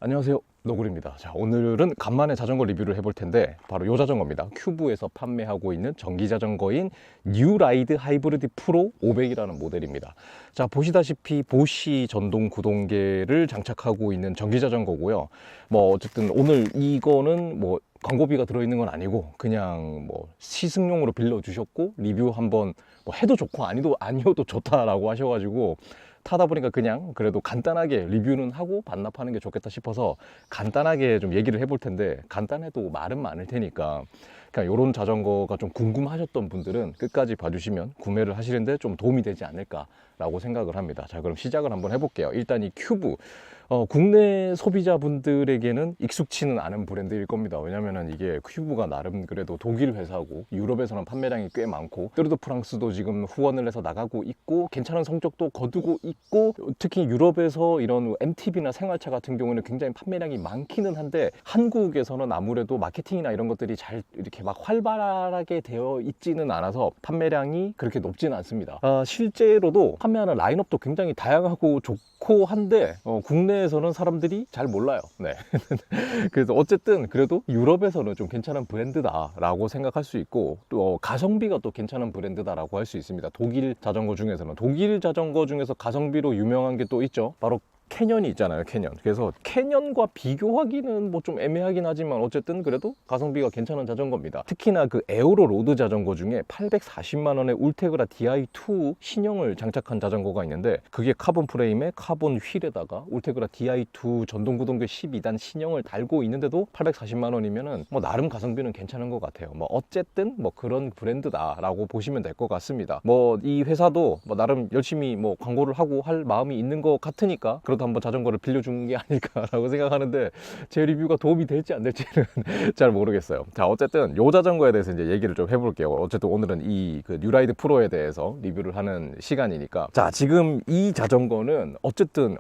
안녕하세요, 노구리입니다. 자, 오늘은 간만에 자전거 리뷰를 해볼 텐데 바로 이 자전거입니다. 큐브에서 판매하고 있는 전기 자전거인 뉴라이드 하이브리드 프로 500이라는 모델입니다. 자, 보시다시피 보쉬 전동 구동계를 장착하고 있는 전기 자전거고요. 뭐 어쨌든 오늘 이거는 뭐 광고비가 들어있는 건 아니고 그냥 뭐 시승용으로 빌려주셨고 리뷰 한번 뭐 해도 좋고 아니어도 좋다라고 하셔가지고 타다 보니까 그냥 그래도 간단하게 리뷰는 하고 반납하는 게 좋겠다 싶어서 간단하게 좀 얘기를 해볼 텐데, 간단해도 말은 많을 테니까 그냥 이런 자전거가 좀 궁금하셨던 분들은 끝까지 봐주시면 구매를 하시는데 좀 도움이 되지 않을까라고 생각을 합니다. 자, 그럼 시작을 한번 해볼게요. 일단 이 큐브 국내 소비자분들에게는 익숙치는 않은 브랜드일 겁니다. 왜냐면은 이게 큐브가 나름 그래도 독일 회사고 유럽에서는 판매량이 꽤 많고 뚜르드 프랑스도 지금 후원을 해서 나가고 있고 괜찮은 성적도 거두고 있고, 특히 유럽에서 이런 MTB나 생활차 같은 경우는 굉장히 판매량이 많기는 한데 한국에서는 아무래도 마케팅이나 이런 것들이 잘 이렇게 막 활발하게 되어 있지는 않아서 판매량이 그렇게 높지는 않습니다. 실제로도 판매하는 라인업도 굉장히 다양하고 좋고 한데 국내에서는 사람들이 잘 몰라요. 네. 그래서 어쨌든 그래도 유럽에서는 좀 괜찮은 브랜드다라고 생각할 수 있고, 또 가성비가 또 괜찮은 브랜드다라고 할 수 있습니다. 독일 자전거 중에서 가성비로 유명한 게 또 있죠. 바로 캐년이 있잖아요, 캐년. 그래서 캐년과 비교하기는 뭐 좀 애매하긴 하지만 어쨌든 그래도 가성비가 괜찮은 자전거입니다. 특히나 그 에어로 로드 자전거 중에 840만 원의 울테그라 DI2 신형을 장착한 자전거가 있는데, 그게 카본 프레임에 카본 휠에다가 울테그라 DI2 전동구동계 12단 신형을 달고 있는데도 840만 원이면은 뭐 나름 가성비는 괜찮은 것 같아요. 뭐 어쨌든 뭐 그런 브랜드다라고 보시면 될 것 같습니다. 뭐 이 회사도 뭐 나름 열심히 뭐 광고를 하고 할 마음이 있는 것 같으니까 그래도 한번 자전거를 빌려준 게 아닐까라고 생각하는데, 제 리뷰가 도움이 될지 안 될지는 잘 모르겠어요. 자, 어쨌든 요 자전거에 대해서 이제 얘기를 좀 해볼게요. 어쨌든 오늘은 이 그 뉴라이드 프로에 대해서 리뷰를 하는 시간이니까. 자, 지금 이 자전거는 어쨌든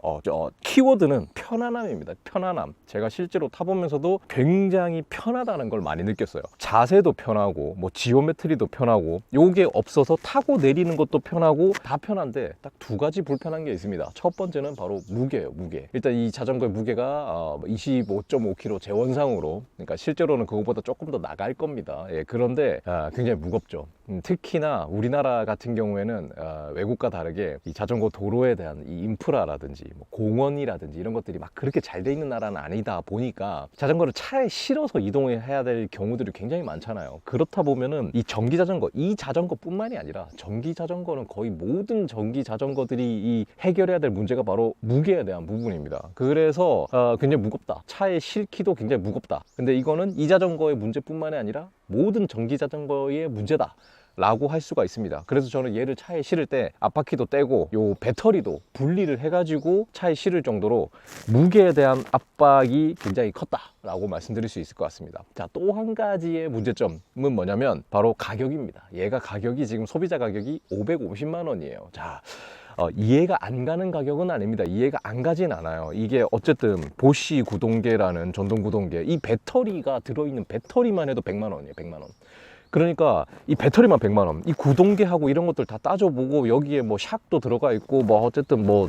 키워드는 편안함입니다. 편안함. 제가 실제로 타보면서도 굉장히 편하다는 걸 많이 느꼈어요. 자세도 편하고 뭐 지오메트리도 편하고, 요게 없어서 타고 내리는 것도 편하고 다 편한데 딱 두 가지 불편한 게 있습니다. 첫 번째는 바로 무게예요, 무게. 일단 이 자전거의 무게가 25.5kg 제원상으로, 그러니까 실제로는 그거보다 조금 더 나갈 겁니다. 예, 그런데 굉장히 무겁죠. 특히나 우리나라 같은 경우에는 외국과 다르게 이 자전거 도로에 대한 이 인프라라든지 뭐 공원이라든지 이런 것들이 막 그렇게 잘 돼 있는 나라는 아니다 보니까 자전거를 차에 실어서 이동해야 될 경우들이 굉장히 많잖아요. 그렇다 보면은 이 전기 자전거, 이 자전거뿐만이 아니라 전기 자전거는 거의 모든 전기 자전거들이 이 해결해야 될 문제가 바로 무게에 대한 부분입니다. 그래서 굉장히 무겁다. 차에 실기도 굉장히 무겁다. 근데 이거는 이 자전거의 문제뿐만이 아니라 모든 전기 자전거의 문제다 라고 할 수가 있습니다. 그래서 저는 얘를 차에 실을 때 앞바퀴도 떼고 요 배터리도 분리를 해가지고 차에 실을 정도로 무게에 대한 압박이 굉장히 컸다 라고 말씀드릴 수 있을 것 같습니다. 자, 또 한 가지의 문제점은 뭐냐면 바로 가격입니다. 얘가 가격이 지금 소비자 가격이 550만 원이에요. 자, 이해가 안 가는 가격은 아닙니다. 이해가 안 가진 않아요. 이게 어쨌든 보쉬 구동계라는 전동 구동계, 이 배터리가 들어있는 배터리만 해도 100만 원이에요. 100만 원. 그러니까 이 배터리만 100만 원, 이 구동계하고 이런 것들 다 따져보고 여기에 뭐 샥도 들어가 있고 뭐 어쨌든 뭐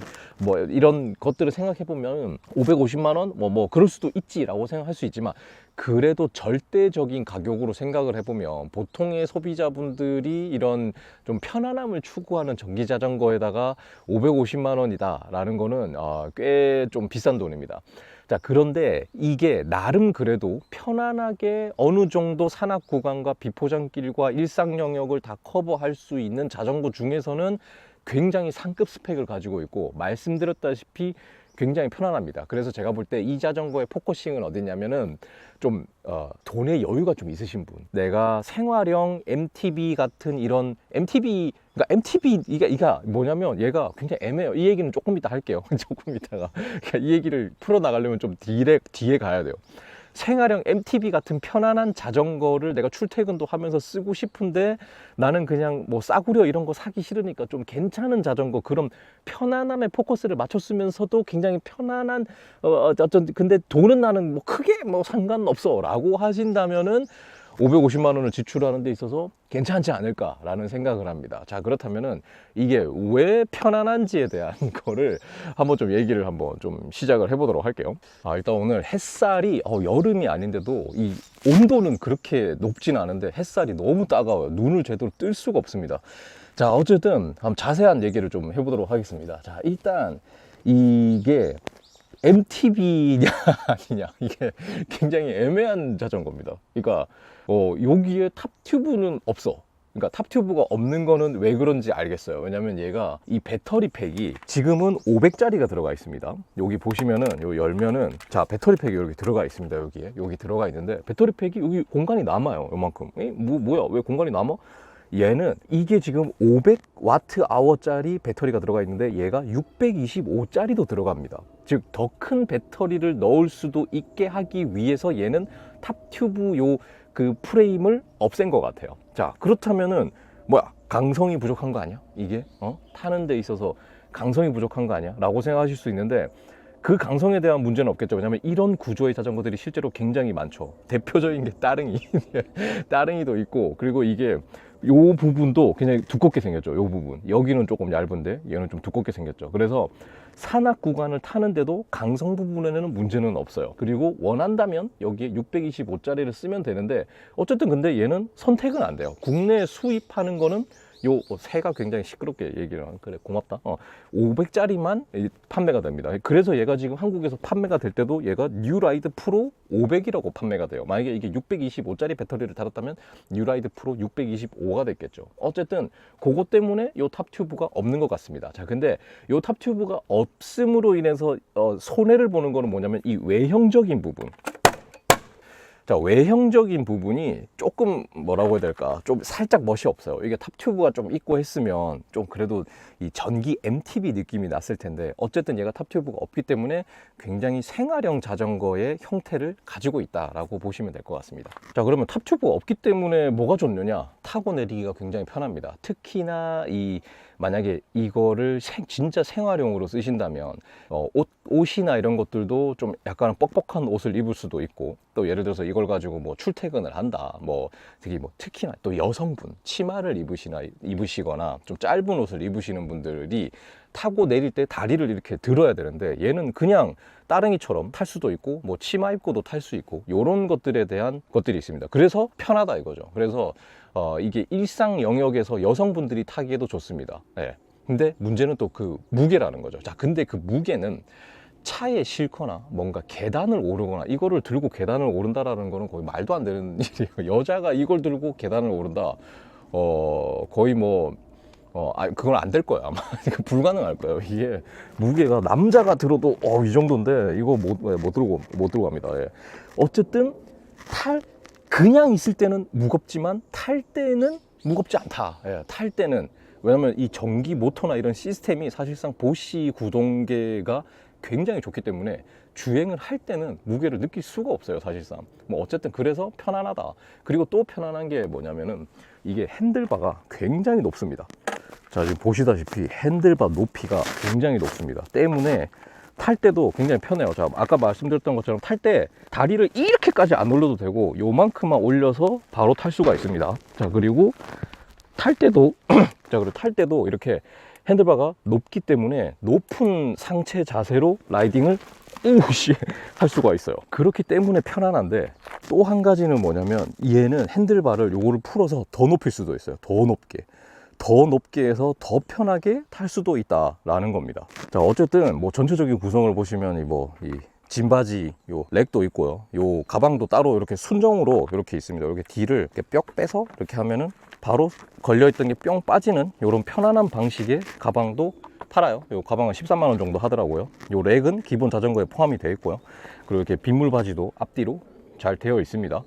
이런 것들을 생각해 보면 550만 원 뭐 그럴 수도 있지라고 생각할 수 있지만, 그래도 절대적인 가격으로 생각을 해보면 보통의 소비자분들이 이런 좀 편안함을 추구하는 전기 자전거에다가 550만 원이다 라는 거는 꽤 좀 비싼 돈입니다. 자, 그런데 이게 나름 그래도 편안하게 어느 정도 산악 구간과 비포장길과 일상 영역을 다 커버할 수 있는 자전거 중에서는 굉장히 상급 스펙을 가지고 있고, 말씀드렸다시피 굉장히 편안합니다. 그래서 제가 볼 때 이 자전거의 포커싱은 어디냐면은 좀 돈의 여유가 좀 있으신 분, 내가 생활형 MTB 같은 이런 MTB, 그러니까 MTB 이게 뭐냐면 얘가 굉장히 애매해요. 이 얘기는 조금 이따 할게요. 조금 이따가. 그러니까 이 얘기를 풀어 나가려면 좀 뒤에 가야 돼요. 생활형 MTB 같은 편안한 자전거를 내가 출퇴근도 하면서 쓰고 싶은데 나는 그냥 뭐 싸구려 이런 거 사기 싫으니까 좀 괜찮은 자전거, 그럼 편안함에 포커스를 맞췄으면서도 굉장히 편안한 근데 돈은 나는 뭐 크게 뭐 상관없어 라고 하신다면은 550만 원을 지출하는 데 있어서 괜찮지 않을까라는 생각을 합니다. 자, 그렇다면은 이게 왜 편안한지에 대한 거를 한번 좀 얘기를 한번 좀 시작을 해보도록 할게요. 일단 오늘 햇살이 여름이 아닌데도 이 온도는 그렇게 높진 않은데 햇살이 너무 따가워요. 눈을 제대로 뜰 수가 없습니다. 자, 어쨌든 한번 자세한 얘기를 좀 해보도록 하겠습니다. 자, 일단 이게 MTB냐 아니냐, 이게 굉장히 애매한 자전거입니다. 그러니까 여기에 탑튜브는 없어. 그러니까 탑튜브가 없는 거는 왜 그런지 알겠어요. 왜냐면 얘가 이 배터리 팩이 지금은 500짜리가 들어가 있습니다. 여기 보시면은 요 열면은 자, 배터리 팩이 이렇게 들어가 있습니다. 여기 들어가 있는데 배터리 팩이 여기 공간이 남아요. 요만큼. 뭐야, 왜 공간이 남아? 얘는 이게 지금 500Wh짜리 배터리가 들어가 있는데 얘가 625짜리도 들어갑니다. 즉 더 큰 배터리를 넣을 수도 있게 하기 위해서 얘는 탑튜브 요 그 프레임을 없앤 것 같아요. 자, 그렇다면은 뭐야, 강성이 부족한 거 아니야? 이게 타는 데 있어서 강성이 부족한 거 아니야? 라고 생각하실 수 있는데 그 강성에 대한 문제는 없겠죠. 왜냐하면 이런 구조의 자전거들이 실제로 굉장히 많죠. 대표적인 게 따릉이 따릉이도 있고, 그리고 이게 요 부분도 굉장히 두껍게 생겼죠. 요 부분 여기는 조금 얇은데 얘는 좀 두껍게 생겼죠. 그래서 산악 구간을 타는데도 강성 부분에는 문제는 없어요. 그리고 원한다면 여기에 625짜리를 쓰면 되는데 어쨌든 근데 얘는 선택은 안 돼요. 국내에 수입하는 거는 요 새가 굉장히 시끄럽게 얘기를 하는, 그래 고맙다. 500짜리만 판매가 됩니다. 그래서 얘가 지금 한국에서 판매가 될 때도 얘가 뉴라이드 프로 500이라고 판매가 돼요. 만약에 이게 625짜리 배터리를 달았다면 뉴라이드 프로 625가 됐겠죠. 어쨌든 그것 때문에 요 탑튜브가 없는 것 같습니다. 자, 근데 요 탑튜브가 없음으로 인해서 손해를 보는 거는 뭐냐면 이 외형적인 부분. 자, 외형적인 부분이 조금 뭐라고 해야 될까, 좀 살짝 멋이 없어요. 이게 탑튜브가 좀 있고 했으면 좀 그래도 이 전기 MTB 느낌이 났을 텐데 어쨌든 얘가 탑튜브가 없기 때문에 굉장히 생활형 자전거의 형태를 가지고 있다라고 보시면 될 것 같습니다. 자, 그러면 탑튜브가 없기 때문에 뭐가 좋느냐? 타고 내리기가 굉장히 편합니다. 특히나 만약에 이거를 진짜 생활용으로 쓰신다면 옷이나 이런 것들도 좀 약간 뻑뻑한 옷을 입을 수도 있고, 또 예를 들어서 이걸 가지고 뭐 출퇴근을 한다, 특히나 또 여성분 치마를 입으시거나 좀 짧은 옷을 입으시는 분들이 타고 내릴 때 다리를 이렇게 들어야 되는데 얘는 그냥 따릉이처럼 탈 수도 있고 뭐 치마 입고도 탈 수 있고 요런 것들에 대한 것들이 있습니다. 그래서 편하다 이거죠. 그래서 이게 일상 영역에서 여성분들이 타기에도 좋습니다. 네. 근데 문제는 또 그 무게라는 거죠. 자, 근데 그 무게는 차에 싣거나 뭔가 계단을 오르거나 이거를 들고 계단을 오른다라는 거는 거의 말도 안 되는 일이에요. 여자가 이걸 들고 계단을 오른다, 거의 그건 안 될 거예요. 아마 불가능할 거예요. 이게 무게가 남자가 들어도 이 정도인데 이거 못 들고 갑니다. 예. 어쨌든 그냥 있을 때는 무겁지만 탈 때는 무겁지 않다. 예, 탈 때는. 왜냐면 이 전기 모터나 이런 시스템이 사실상 보시 구동계가 굉장히 좋기 때문에 주행을 할 때는 무게를 느낄 수가 없어요. 사실상 어쨌든 그래서 편안하다. 그리고 또 편안한 게 뭐냐면은 이게 핸들바가 굉장히 높습니다. 자, 지금 보시다시피 핸들바 높이가 굉장히 높습니다. 때문에 탈 때도 굉장히 편해요. 자, 아까 말씀드렸던 것처럼 탈 때 다리를 이렇게까지 안 올려도 되고 요만큼만 올려서 바로 탈 수가 있습니다. 자, 그리고 탈 때도 이렇게 핸들바가 높기 때문에 높은 상체 자세로 라이딩을 할 수가 있어요. 그렇기 때문에 편안한데 또 한 가지는 뭐냐면 얘는 핸들바를 요거를 풀어서 더 높일 수도 있어요. 더 높게 해서 더 편하게 탈 수도 있다라는 겁니다. 자, 어쨌든 전체적인 구성을 보시면 이 짐바지 요 렉도 있고요. 요 가방도 따로 이렇게 순정으로 이렇게 있습니다. 이렇게 뒤를 이렇게 뿅 빼서 이렇게 하면은 바로 걸려있던 게 뿅 빠지는 이런 편안한 방식의 가방도 팔아요. 요 가방은 13만 원 정도 하더라고요. 요 렉은 기본 자전거에 포함이 되어 있고요. 그리고 이렇게 빗물 바지도 앞뒤로 잘 되어 있습니다.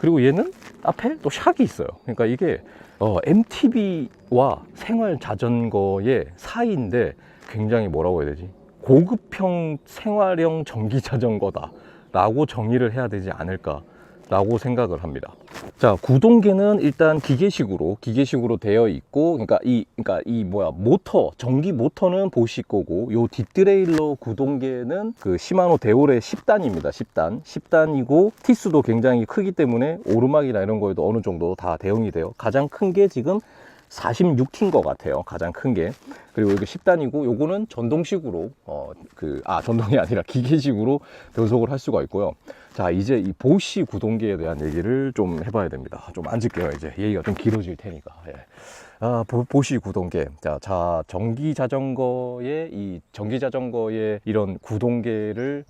그리고 얘는 앞에 또 샥이 있어요. 그러니까 이게 MTB와 생활 자전거의 사이인데 굉장히 뭐라고 해야 되지? 고급형 생활형 전기 자전거다 라고 정의를 해야 되지 않을까 라고 생각을 합니다. 자, 구동계는 일단 기계식으로 되어 있고, 그러니까 이 모터, 전기 모터는 보시 거고, 요 뒷드레일러 구동계는 그 시마노 데오레 10단입니다. 10단이고, 티수도 굉장히 크기 때문에 오르막이나 이런 거에도 어느 정도 다 대응이 돼요. 가장 큰 게 지금 46T인 것 같아요. 가장 큰 게. 그리고 이게 10단이고, 요거는 전동식으로, 전동이 아니라 기계식으로 변속을 할 수가 있고요. 자, 이제 이 보시 구동계에 대한 얘기를 좀 해봐야 됩니다. 좀 앉을게요. 이제 얘기가 좀 길어질 테니까. 예. 보시 구동계. 자, 전기 자전거의 이런 구동계를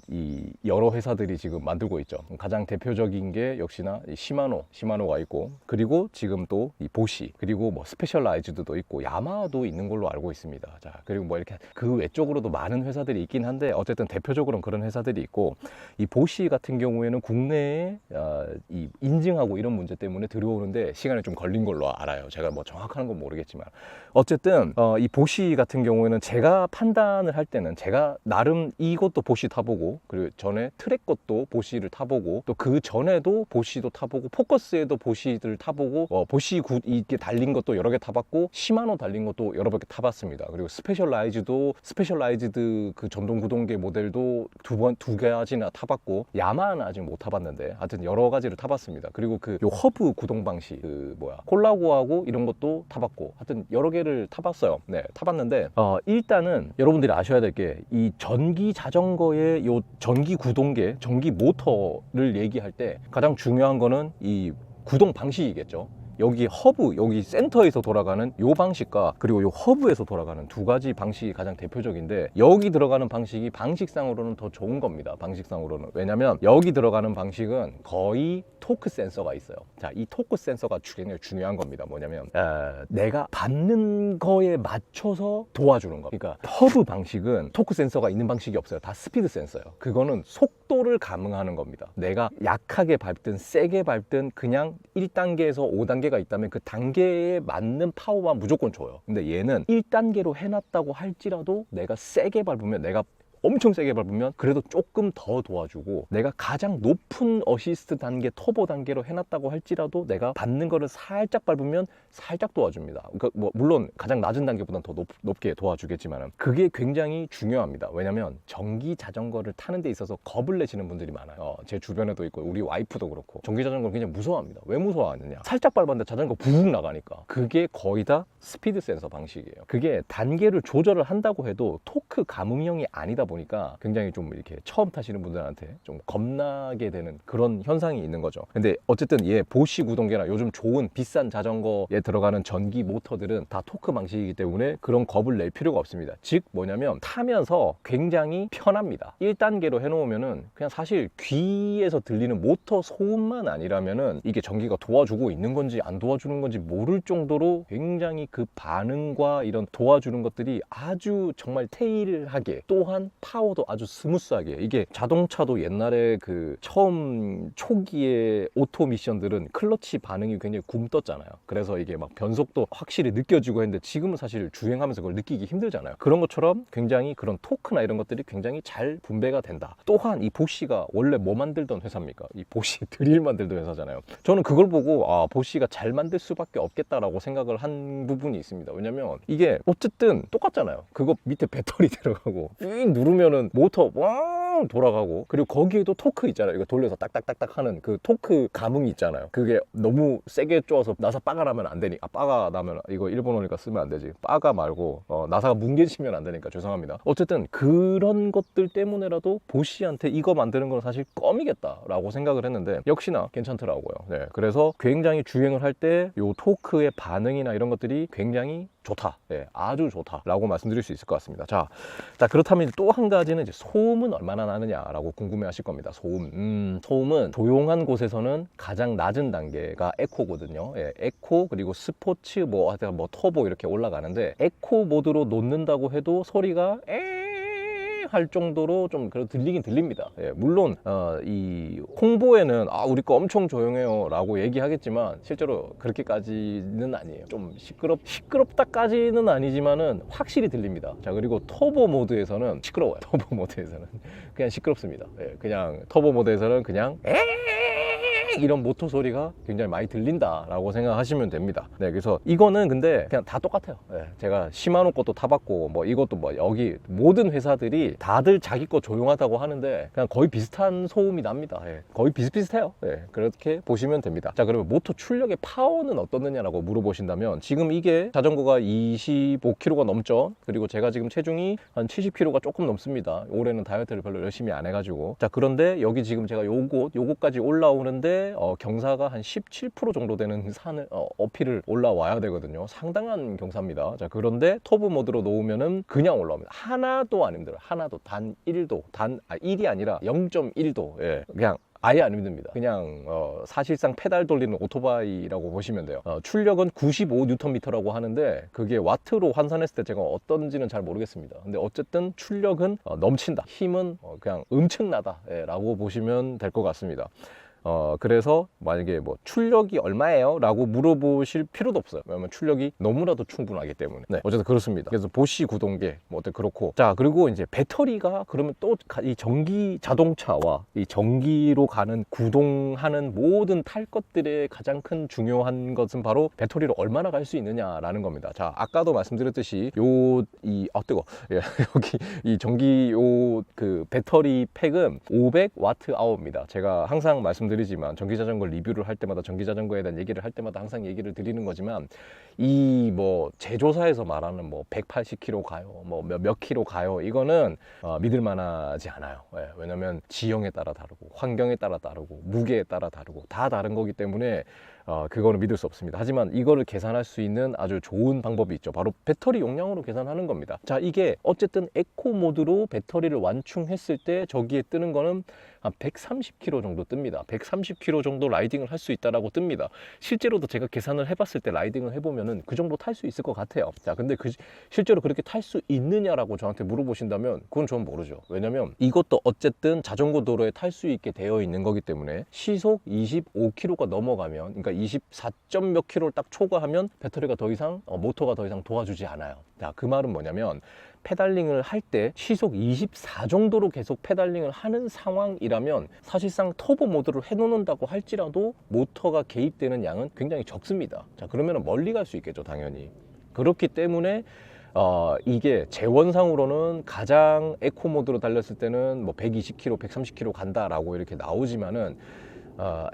이 여러 회사들이 지금 만들고 있죠. 가장 대표적인 게 역시나 이 시마노가 있고, 그리고 지금 또 이 보시, 그리고 뭐 스페셜라이즈드도 있고 야마하도 있는 걸로 알고 있습니다. 자, 그리고 뭐 이렇게 그 외적으로도 많은 회사들이 있긴 한데, 어쨌든 대표적으로는 그런 회사들이 있고, 이 보시 같은 경우에는 국내에 이 인증하고 이런 문제 때문에 들어오는데 시간이 좀 걸린 걸로 알아요. 제가 뭐 정확한 건 모르겠지만, 어쨌든 이 보시 같은 경우에는 제가 판단을 할 때는, 제가 나름 이것도 보시 타보고, 그리고 전에 트랙 것도 보시를 타보고, 또 그 전에도 보시도 타보고, 포커스에도 보시들 타보고, 보시 이렇게 달린 것도 여러 개 타봤고, 시마노 달린 것도 여러 개 타봤습니다. 그리고 스페셜라이즈드 그 전동 구동계 모델도 두 가지나 타봤고, 야마하는 아직 못 타봤는데 하여튼 여러 가지를 타봤습니다. 그리고 요 허브 구동 방식, 콜라고하고 이런 것도 타봤고, 하여튼 여러 개를 타봤어요. 네, 타봤는데 일단은 여러분들이 아셔야 될 게, 이 전기 자전거의 요 전기 구동계, 전기 모터를 얘기할 때 가장 중요한 거는 이 구동 방식이겠죠. 여기 센터에서 돌아가는 요 방식과, 그리고 요 허브에서 돌아가는 두 가지 방식이 가장 대표적인데, 여기 들어가는 방식이 방식상으로는 더 좋은 겁니다. 방식상으로는. 왜냐면 여기 들어가는 방식은 거의 토크 센서가 있어요. 자, 이 토크 센서가 굉장히 중요한 겁니다. 뭐냐면 내가 받는 거에 맞춰서 도와주는 거. 그러니까 허브 방식은 토크 센서가 있는 방식이 없어요. 다 스피드 센서예요. 그거는 속도를 감응하는 겁니다. 내가 약하게 밟든 세게 밟든 그냥 1단계에서 5단계가 있다면 그 단계에 맞는 파워만 무조건 줘요. 근데 얘는 1단계로 해놨다고 할지라도 내가 세게 밟으면, 내가 엄청 세게 밟으면 그래도 조금 더 도와주고, 내가 가장 높은 어시스트 단계, 터보 단계로 해놨다고 할지라도 내가 받는 거를 살짝 밟으면 살짝 도와줍니다. 그러니까 뭐 물론 가장 낮은 단계보다는 더 높게 도와주겠지만, 그게 굉장히 중요합니다. 왜냐면 전기 자전거를 타는 데 있어서 겁을 내시는 분들이 많아요. 제 주변에도 있고 우리 와이프도 그렇고 전기 자전거를 굉장히 무서워합니다. 왜 무서워하느냐, 살짝 밟았는데 자전거 부욱 나가니까. 그게 거의 다 스피드 센서 방식이에요. 그게 단계를 조절을 한다고 해도 토크 감응형이 아니다 보니까 굉장히 좀 이렇게 처음 타시는 분들한테 좀 겁나게 되는 그런 현상이 있는 거죠. 근데 어쨌든 보시 구동계나 요즘 좋은 비싼 자전거에 들어가는 전기 모터들은 다 토크 방식이기 때문에 그런 겁을 낼 필요가 없습니다. 즉 뭐냐면 타면서 굉장히 편합니다. 1단계로 해놓으면은 그냥 사실 귀에서 들리는 모터 소음만 아니라면은 이게 전기가 도와주고 있는 건지 안 도와주는 건지 모를 정도로 굉장히 그 반응과 이런 도와주는 것들이 아주 정말 테일하게, 또한 파워도 아주 스무스하게. 이게 자동차도 옛날에 그 처음 초기에 오토 미션들은 클러치 반응이 굉장히 굼떴잖아요. 그래서 이게 막 변속도 확실히 느껴지고 했는데, 지금은 사실 주행하면서 그걸 느끼기 힘들잖아요. 그런 것처럼 굉장히 그런 토크나 이런 것들이 굉장히 잘 분배가 된다. 또한 이 보시가 원래 뭐 만들던 회사입니까? 이 보시 드릴 만들던 회사잖아요. 저는 그걸 보고 보시가 잘 만들 수밖에 없겠다라고 생각을 한 부분이 있습니다. 왜냐면 이게 어쨌든 똑같잖아요. 그거 밑에 배터리 들어가고 윙 누르면은 모터 왕 돌아가고, 그리고 거기에도 토크 있잖아요. 이거 돌려서 딱딱딱딱 하는 그 토크 감응이 있잖아요. 그게 너무 세게 쪼아서 나사 빠가 나면 안 되니까, 빠가 나면 이거 일본어니까 쓰면 안 되지, 빠가 말고 나사가 뭉개지면 안 되니까 죄송합니다. 어쨌든 그런 것들 때문에라도 보시한테 이거 만드는 건 사실 껌이겠다라고 생각을 했는데, 역시나 괜찮더라고요. 네, 그래서 굉장히 주행을 할 때 요 토크의 반응이나 이런 것들이 굉장히 좋다. 네, 아주 좋다라고 말씀드릴 수 있을 것 같습니다. 자, 그렇다면 또 한 가지는 이제 소음은 얼마나 나느냐라고 궁금해 하실 겁니다. 소음은 조용한 곳에서는 가장 낮은 단계가 에코거든요. 예, 에코, 그리고 스포츠, 뭐 터보 이렇게 올라가는데, 에코 모드로 놓는다고 해도 소리가 할 정도로 좀 그래도 들리긴 들립니다. 예, 물론 이 홍보에는 우리 거 엄청 조용해요 라고 얘기하겠지만, 실제로 그렇게까지는 아니에요. 좀 시끄럽다까지는 아니지만은 확실히 들립니다. 자, 그리고 터보 모드에서는 시끄러워요. 터보 모드에서는 그냥 시끄럽습니다. 예, 그냥 터보 모드에서는 그냥 이런 모터 소리가 굉장히 많이 들린다라고 생각하시면 됩니다. 네, 그래서 이거는 근데 그냥 다 똑같아요. 네, 제가 시마노 것도 타봤고 뭐 이것도 뭐 여기 모든 회사들이 다들 자기 거 조용하다고 하는데 그냥 거의 비슷한 소음이 납니다. 네, 거의 비슷비슷해요. 네, 그렇게 보시면 됩니다. 자, 그러면 모터 출력의 파워는 어떻느냐라고 물어보신다면 지금 이게 자전거가 25kg가 넘죠. 그리고 제가 지금 체중이 한 70kg가 조금 넘습니다. 올해는 다이어트를 별로 열심히 안 해가지고. 자, 그런데 여기 지금 제가 요곳까지 올라오는데 경사가 한 17% 정도 되는 산을 어필을 올라와야 되거든요. 상당한 경사입니다. 자, 그런데 터보 모드로 놓으면은 그냥 올라옵니다. 하나도 안 힘들어요. 하나도 단 1도 1이 아니라 0.1도 예, 그냥 아예 안 힘듭니다. 그냥 사실상 페달 돌리는 오토바이라고 보시면 돼요. 출력은 95Nm라고 하는데 그게 와트로 환산했을 때 제가 어떤지는 잘 모르겠습니다. 근데 어쨌든 출력은 넘친다. 힘은 그냥 엄청나다 라고 보시면 될 것 같습니다. 그래서 만약에 뭐 출력이 얼마예요? 라고 물어보실 필요도 없어요. 왜냐면 출력이 너무나도 충분하기 때문에. 네, 어쨌든 그렇습니다. 그래서 보쉬 구동계 뭐 어때 그렇고. 자, 그리고 이제 배터리가 그러면 또 이 전기 자동차와 이 전기로 가는 구동하는 모든 탈 것들의 가장 큰 중요한 것은 바로 배터리를 얼마나 갈 수 있느냐라는 겁니다. 자, 아까도 말씀드렸듯이 뜨거. 예, 여기 이 전기 그 배터리 팩은 500Wh입니다. 제가 항상 말씀드리지만 전기자전거 리뷰를 할 때마다 전기자전거에 대한 얘기를 할 때마다 항상 얘기를 드리는 거지만 이 뭐 제조사에서 말하는 뭐 180km 가요, 뭐 몇 킬로 가요, 이거는 믿을 만하지 않아요. 예, 왜냐면 지형에 따라 다르고 환경에 따라 다르고 무게에 따라 다르고 다 다른 거기 때문에 그거는 믿을 수 없습니다. 하지만 이거를 계산할 수 있는 아주 좋은 방법이 있죠. 바로 배터리 용량으로 계산하는 겁니다. 자, 이게 어쨌든 에코 모드로 배터리를 완충했을 때 저기에 뜨는 거는 한 130km 정도 뜹니다. 130km 정도 라이딩을 할 수 있다라고 뜹니다. 실제로도 제가 계산을 해봤을 때 라이딩을 해보면은 그 정도 탈 수 있을 것 같아요. 자, 근데 실제로 그렇게 탈 수 있느냐라고 저한테 물어보신다면 그건 저는 모르죠. 왜냐면 이것도 어쨌든 자전거 도로에 탈 수 있게 되어 있는 거기 때문에 시속 25km가 넘어가면, 그러니까 24점 몇 킬로를 딱 초과하면 배터리가 더 이상 모터가 더 이상 도와주지 않아요. 자, 그 말은 뭐냐면 페달링을 할 때 시속 24 정도로 계속 페달링을 하는 상황이라면 사실상 터보 모드를 해놓는다고 할지라도 모터가 개입되는 양은 굉장히 적습니다. 자, 그러면 멀리 갈 수 있겠죠, 당연히. 그렇기 때문에 이게 재원상으로는 가장 에코 모드로 달렸을 때는 뭐 120km, 130km 간다라고 이렇게 나오지만은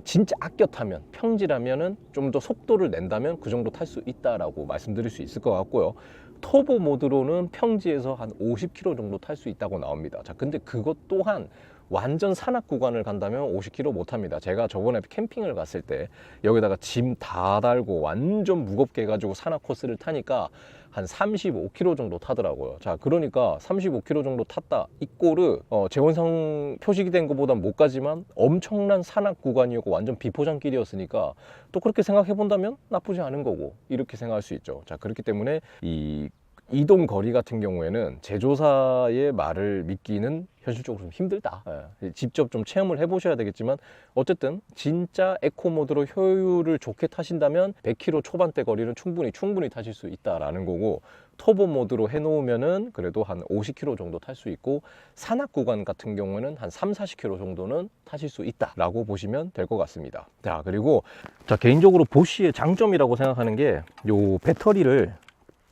진짜 아껴 타면, 평지라면은 좀 더 속도를 낸다면 그 정도 탈 수 있다라고 말씀드릴 수 있을 것 같고요. 터보 모드로는 평지에서 한 50km 정도 탈 수 있다고 나옵니다. 자, 근데 그것 또한 완전 산악 구간을 간다면 50km 못 합니다. 제가 저번에 캠핑을 갔을 때 여기다가 짐 다 달고 완전 무겁게 해가지고 산악 코스를 타니까 한 35km 정도 타더라고요. 자, 그러니까 35km 정도 탔다. 이 꼴을 재원상 표식이 된 것보다 못 가지만 엄청난 산악 구간이었고 완전 비포장길이었으니까 또 그렇게 생각해 본다면 나쁘지 않은 거고, 이렇게 생각할 수 있죠. 자, 그렇기 때문에 이 이동 거리 같은 경우에는 제조사의 말을 믿기는 현실적으로 좀 힘들다. 예, 직접 좀 체험을 해보셔야 되겠지만 어쨌든 진짜 에코 모드로 효율을 좋게 타신다면 100km 초반대 거리는 충분히 타실 수 있다라는 거고, 터보 모드로 해놓으면은 그래도 한 50km 정도 탈 수 있고 산악 구간 같은 경우에는 한 30-40km 정도는 타실 수 있다라고 보시면 될 것 같습니다. 자, 그리고 개인적으로 보쉬의 장점이라고 생각하는 게 요 배터리를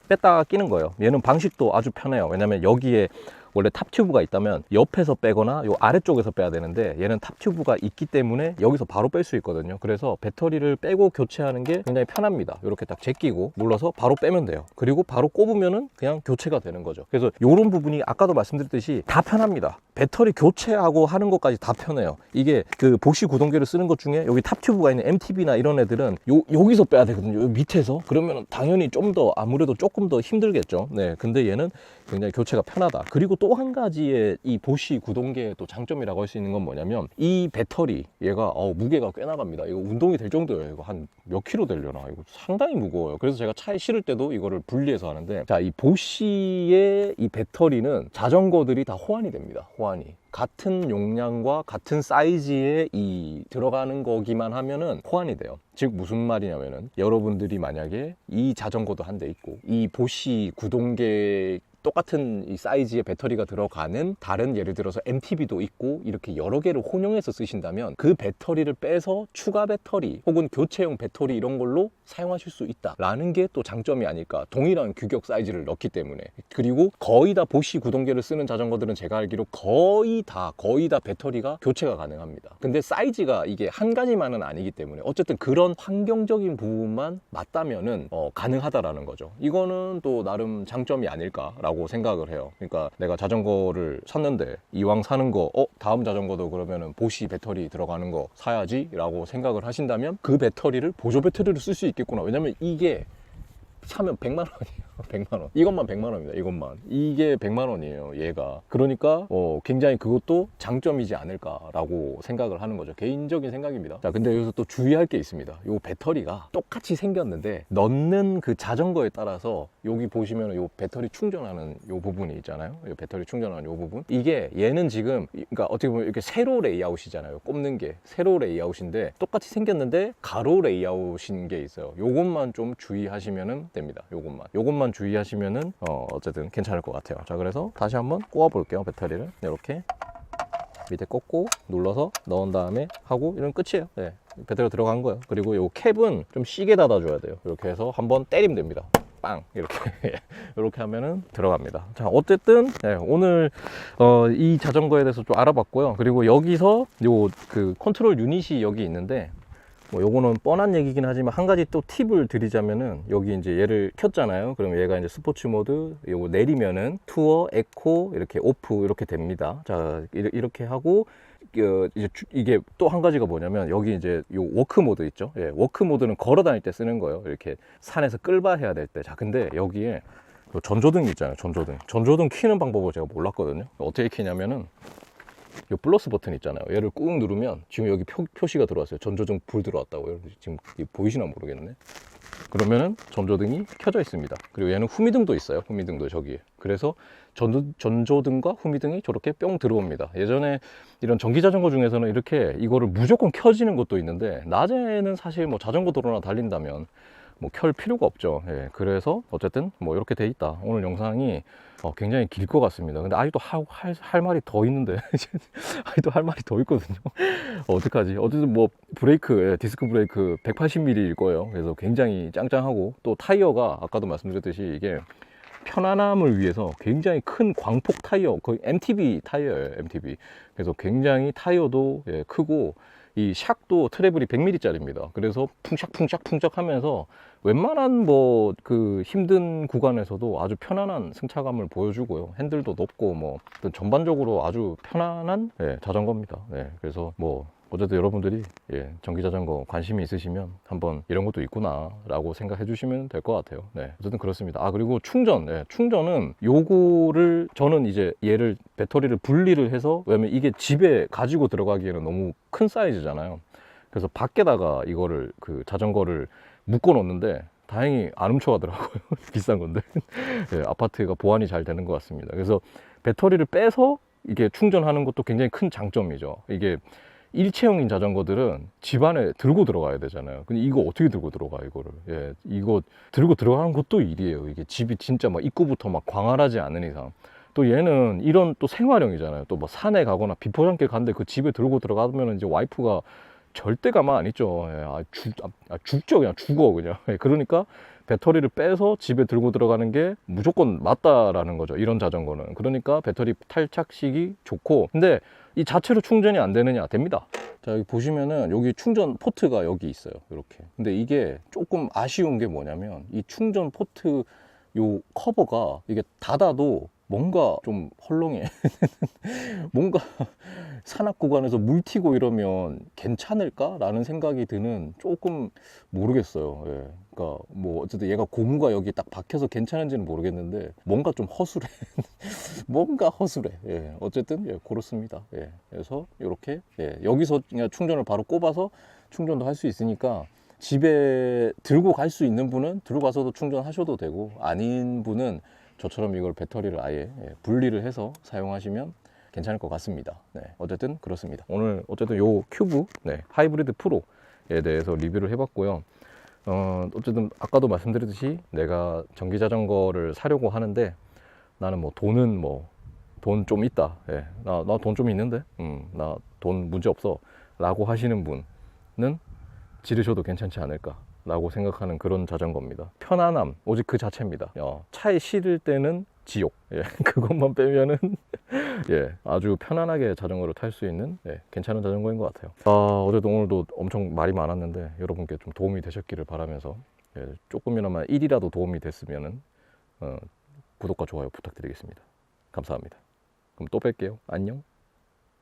뺐다가 끼는 거예요. 얘는 방식도 아주 편해요. 왜냐면 여기에 원래 탑 튜브가 있다면 옆에서 빼거나 요 아래쪽에서 빼야 되는데 얘는 탑 튜브가 있기 때문에 여기서 바로 뺄 수 있거든요. 그래서 배터리를 빼고 교체하는 게 굉장히 편합니다. 이렇게 딱 제끼고 눌러서 바로 빼면 돼요. 그리고 바로 꼽으면은 그냥 교체가 되는 거죠. 그래서 이런 부분이 아까도 말씀드렸듯이 다 편합니다. 배터리 교체하고 하는 것까지 다 편해요. 이게 그 보쉬 구동계를 쓰는 것 중에 여기 탑 튜브가 있는 MTB나 이런 애들은 여기서 빼야 되거든요. 여기 밑에서. 그러면 당연히 좀 더 아무래도 조금 더 힘들겠죠. 네, 근데 얘는 굉장히 교체가 편하다. 그리고 또 한 가지의 이 보쉬 구동계의 또 장점이라고 할 수 있는 건 뭐냐면 이 배터리 얘가 무게가 꽤 나갑니다. 이거 운동이 될 정도예요. 이거 한 몇 킬로 되려나? 이거 상당히 무거워요. 그래서 제가 차에 실을 때도 이거를 분리해서 하는데, 자, 이 보쉬의 이 배터리는 자전거들이 다 호환이 됩니다. 호환이. 같은 용량과 같은 사이즈의 이 들어가는 거기만 하면은 호환이 돼요. 즉 무슨 말이냐면은 여러분들이 만약에 이 자전거도 한 대 있고 이 보쉬 구동계 똑같은 이 사이즈의 배터리가 들어가는 다른 예를 들어서 MTB도 있고 이렇게 여러 개를 혼용해서 쓰신다면 그 배터리를 빼서 추가 배터리 혹은 교체용 배터리 이런 걸로 사용하실 수 있다라는 게 또 장점이 아닐까. 동일한 규격 사이즈를 넣기 때문에. 그리고 거의 다 보쉬 구동계를 쓰는 자전거들은 제가 알기로 거의 다 배터리가 교체가 가능합니다. 근데 사이즈가 이게 한 가지만은 아니기 때문에 어쨌든 그런 환경적인 부분만 맞다면은 가능하다라는 거죠. 이거는 또 나름 장점이 아닐까라고 생각을 해요. 그러니까 내가 자전거를 샀는데 이왕 사는 거 다음 자전거도 그러면은 보쉬 배터리 들어가는 거 사야지 라고 생각을 하신다면 그 배터리를 보조 배터리로 쓸 수 있겠구나. 왜냐면 이게 사면 100만 원이에요. 100만 원. 이것만 100만 원입니다. 이것만. 이게 100만 원이에요. 얘가. 그러니까 굉장히 그것도 장점이지 않을까라고 생각을 하는 거죠. 개인적인 생각입니다. 자, 근데 여기서 또 주의할 게 있습니다. 요 배터리가 똑같이 생겼는데 넣는 그 자전거에 따라서 여기 보시면 요 배터리 충전하는 요 부분이 있잖아요. 요 배터리 충전하는 요 부분. 이게 얘는 지금 그러니까 어떻게 보면 이렇게 세로 레이아웃이잖아요. 꼽는 게 세로 레이아웃인데 똑같이 생겼는데 가로 레이아웃인 게 있어요. 요것만 좀 주의하시면 됩니다. 요것만 주의하시면은 어쨌든 괜찮을 것 같아요. 자, 그래서 다시 한번 꽂아 볼게요. 배터리를 이렇게 밑에 꽂고 눌러서 넣은 다음에 하고 이러면 끝이에요. 네, 배터리가 들어간 거예요. 그리고 요 캡은 좀 시게 닫아줘야 돼요. 이렇게 해서 한번 때리면 됩니다. 빵 이렇게 이렇게 하면은 들어갑니다. 자, 어쨌든 네, 오늘 이 자전거에 대해서 좀 알아봤고요. 그리고 여기서 요 그 컨트롤 유닛이 여기 있는데 뭐 요거는 뻔한 얘기긴 하지만 한 가지 또 팁을 드리자면은 여기 이제 얘를 켰잖아요. 그럼 얘가 이제 스포츠 모드 요거 내리면은 투어, 에코 이렇게 오프 이렇게 됩니다. 자, 이렇게 하고 이제 이게 또 한 가지가 뭐냐면 여기 이제 요 워크 모드 있죠. 예, 워크 모드는 걸어 다닐 때 쓰는 거예요. 이렇게 산에서 끌바 해야 될 때. 자, 근데 여기에 요 전조등이 있잖아요. 전조등 켜는 방법을 제가 몰랐거든요. 어떻게 켜냐면은 이 플러스 버튼 있잖아요. 얘를 꾹 누르면 지금 여기 표시가 들어왔어요. 전조등 불 들어왔다고요. 지금 보이시나 모르겠네. 그러면은 전조등이 켜져 있습니다. 그리고 얘는 후미등도 있어요. 후미등도 저기. 그래서 전조등과 후미등이 저렇게 뿅 들어옵니다. 예전에 이런 전기 자전거 중에서는 이렇게 이거를 무조건 켜지는 것도 있는데 낮에는 사실 뭐 자전거 도로나 달린다면 뭐 켤 필요가 없죠. 예, 그래서 어쨌든 뭐 이렇게 돼 있다. 오늘 영상이 굉장히 길 것 같습니다. 근데 아직도 할 말이 더 있는데 아직도 할 말이 더 있거든요. 어떡하지? 어쨌든 뭐 브레이크, 디스크 브레이크 180mm일 거예요. 그래서 굉장히 짱짱하고 또 타이어가 아까도 말씀드렸듯이 이게 편안함을 위해서 굉장히 큰 광폭 타이어, 거의 MTB 타이어예요. MTB. 그래서 굉장히 타이어도 크고 이 샥도 트래블이 100mm짜리입니다. 그래서 풍샥 하면서 웬만한 뭐 그 힘든 구간에서도 아주 편안한 승차감을 보여주고요. 핸들도 높고 뭐 전반적으로 아주 편안한 자전거입니다. 그래서 뭐 어쨌든 여러분들이 전기 자전거 관심이 있으시면 한번 이런 것도 있구나 라고 생각해 주시면 될 것 같아요. 어쨌든 그렇습니다. 아, 그리고 충전은 요거를 저는 이제 얘를 배터리를 분리를 해서, 왜냐면 이게 집에 가지고 들어가기에는 너무 큰 사이즈잖아요. 그래서 밖에다가 이거를 그 자전거를 묶어 놓는데 다행히 안 훔쳐가더라고요. 비싼 건데 아파트가 보안이 잘 되는 것 같습니다. 그래서 배터리를 빼서 이게 충전하는 것도 굉장히 큰 장점이죠. 이게 일체형인 자전거들은 집 안에 들고 들어가야 되잖아요. 근데 이거 어떻게 들고 들어가, 이거를. 이거 들고 들어가는 것도 일이에요. 이게 집이 진짜 막 입구부터 막 광활하지 않은 이상. 또 얘는 이런 또 생활형이잖아요. 또 뭐 산에 가거나 비포장길 갔는데 그 집에 들고 들어가면 이제 와이프가 절대 가만 안 있죠. 죽죠. 그냥 죽어, 그냥. 그러니까 배터리를 빼서 집에 들고 들어가는 게 무조건 맞다라는 거죠. 이런 자전거는. 그러니까 배터리 탈착식이 좋고, 근데 이 자체로 충전이 안 되느냐? 됩니다. 자, 여기 보시면은 여기 충전 포트가 여기 있어요. 이렇게. 근데 이게 조금 아쉬운 게 뭐냐면 이 충전 포트 요 커버가 이게 닫아도 뭔가 좀 헐렁해. 뭔가 산악 구간에서 물 튀고 이러면 괜찮을까라는 생각이 드는, 조금 모르겠어요. 그러니까 뭐 어쨌든 얘가 고무가 여기 딱 박혀서 괜찮은지는 모르겠는데 뭔가 좀 허술해. 뭔가 허술해. 어쨌든 그렇습니다. 그래서 이렇게 여기서 그냥 충전을 바로 꼽아서 충전도 할 수 있으니까 집에 들고 갈 수 있는 분은 들고 가서도 충전하셔도 되고, 아닌 분은 저처럼 이걸 배터리를 아예 분리를 해서 사용하시면 괜찮을 것 같습니다. 어쨌든 그렇습니다. 오늘 어쨌든 요 큐브 하이브리드 프로에 대해서 리뷰를 해봤고요. 어쨌든 아까도 말씀드렸듯이 내가 전기 자전거를 사려고 하는데 나는 뭐 돈은 뭐 돈 좀 있다. 예. 나 돈 좀 있는데? 나 돈 문제 없어. 라고 하시는 분은 지르셔도 괜찮지 않을까. 라고 생각하는 그런 자전거입니다. 편안함, 오직 그 자체입니다. 차에 실을 때는 지옥. 예. 그것만 빼면은 예, 아주 편안하게 자전거를 탈 수 있는 예, 괜찮은 자전거인 것 같아요. 어제도 오늘도 엄청 말이 많았는데 여러분께 좀 도움이 되셨기를 바라면서 예, 조금이나마 1이라도 도움이 됐으면은 구독과 좋아요 부탁드리겠습니다. 감사합니다. 그럼 또 뵐게요. 안녕.